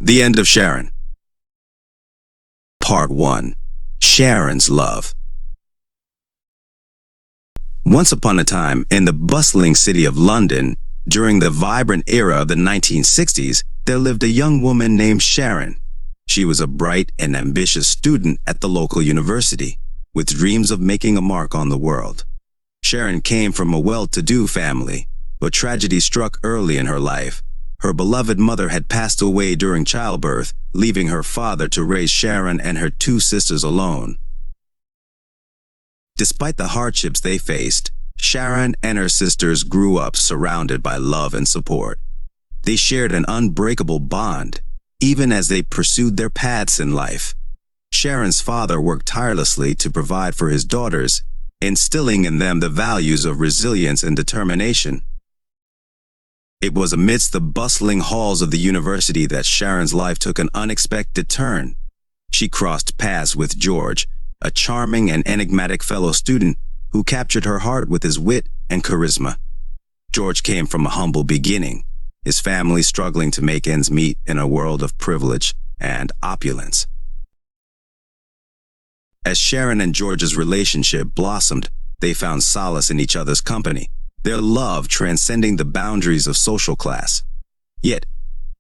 The End of Sharon. Part 1. Sharon's Love. Once upon a time, in the bustling city of London, during the vibrant era of the 1960s, there lived a young woman named Sharon. She was a bright and ambitious student at the local university, with dreams of making a mark on the world. Sharon came from a well-to-do family, but tragedy struck early in her life. Her beloved mother had passed away during childbirth, leaving her father to raise Sharon and her two sisters alone. Despite the hardships they faced, Sharon and her sisters grew up surrounded by love and support. They shared an unbreakable bond, even as they pursued their paths in life. Sharon's father worked tirelessly to provide for his daughters, instilling in them the values of resilience and determination. It was amidst the bustling halls of the university that Sharon's life took an unexpected turn. She crossed paths with George, a charming and enigmatic fellow student who captured her heart with his wit and charisma. George came from a humble beginning, his family struggling to make ends meet in a world of privilege and opulence. As Sharon and George's relationship blossomed, they found solace in each other's company, their love transcending the boundaries of social class. Yet,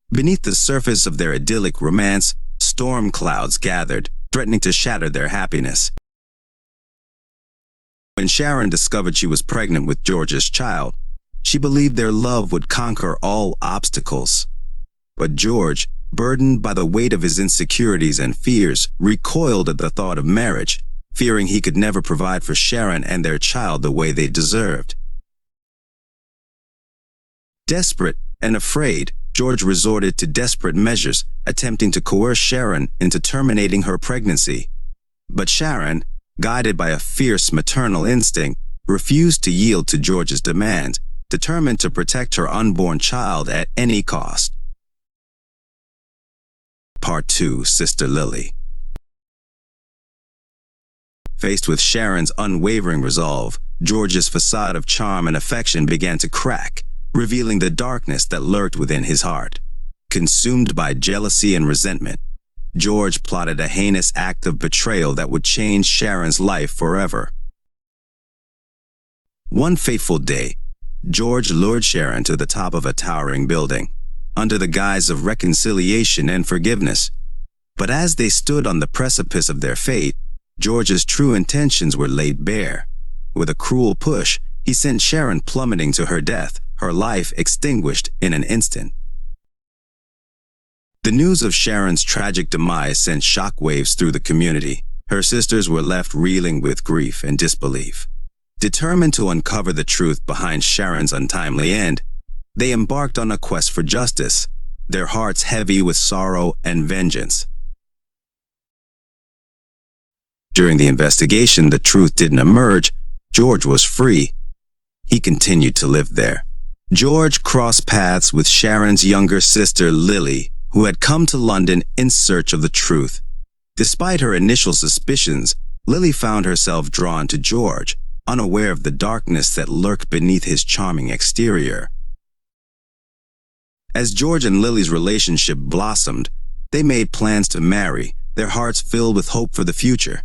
beneath the surface of their idyllic romance, storm clouds gathered, threatening to shatter their happiness. When Sharon discovered she was pregnant with George's child, she believed their love would conquer all obstacles. But George, burdened by the weight of his insecurities and fears, recoiled at the thought of marriage, fearing he could never provide for Sharon and their child the way they deserved. Desperate and afraid, George resorted to desperate measures, attempting to coerce Sharon into terminating her pregnancy. But Sharon, guided by a fierce maternal instinct, refused to yield to George's demands, determined to protect her unborn child at any cost. Part 2. Sister Lily. Faced with Sharon's unwavering resolve, George's facade of charm and affection began to crack, revealing the darkness that lurked within his heart. Consumed by jealousy and resentment, George plotted a heinous act of betrayal that would change Sharon's life forever. One fateful day, George lured Sharon to the top of a towering building, under the guise of reconciliation and forgiveness. But as they stood on the precipice of their fate, George's true intentions were laid bare. With a cruel push, he sent Sharon plummeting to her death, her life extinguished in an instant. The news of Sharon's tragic demise sent shockwaves through the community. Her sisters were left reeling with grief and disbelief. Determined to uncover the truth behind Sharon's untimely end, they embarked on a quest for justice, their hearts heavy with sorrow and vengeance. During the investigation, the truth didn't emerge. George was free. He continued to live there. George crossed paths with Sharon's younger sister, Lily, who had come to London in search of the truth. Despite her initial suspicions, Lily found herself drawn to George, unaware of the darkness that lurked beneath his charming exterior. As George and Lily's relationship blossomed, they made plans to marry, their hearts filled with hope for the future.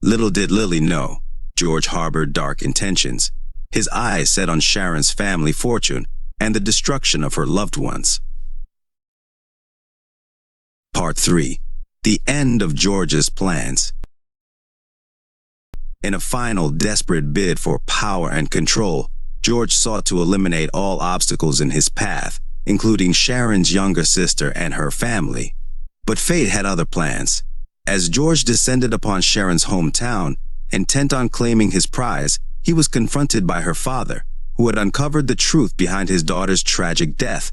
Little did Lily know, George harbored dark intentions, his eyes set on Sharon's family fortune and the destruction of her loved ones. Part 3. The End of George's Plans. In a final desperate bid for power and control, George sought to eliminate all obstacles in his path, including Sharon's younger sister and her family. But fate had other plans. As George descended upon Sharon's hometown, intent on claiming his prize, he was confronted by her father, who had uncovered the truth behind his daughter's tragic death.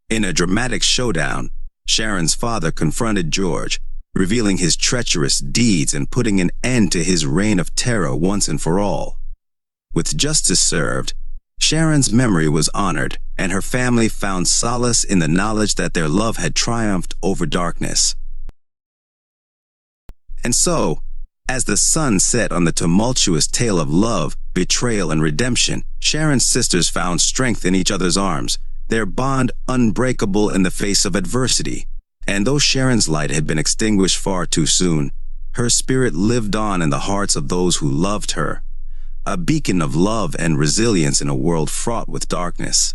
In a dramatic showdown, Sharon's father confronted George, revealing his treacherous deeds and putting an end to his reign of terror once and for all. With justice served, Sharon's memory was honored, and her family found solace in the knowledge that their love had triumphed over darkness. And so, as the sun set on the tumultuous tale of love, betrayal, and redemption, Sharon's sisters found strength in each other's arms, their bond unbreakable in the face of adversity. And though Sharon's light had been extinguished far too soon, her spirit lived on in the hearts of those who loved her, a beacon of love and resilience in a world fraught with darkness.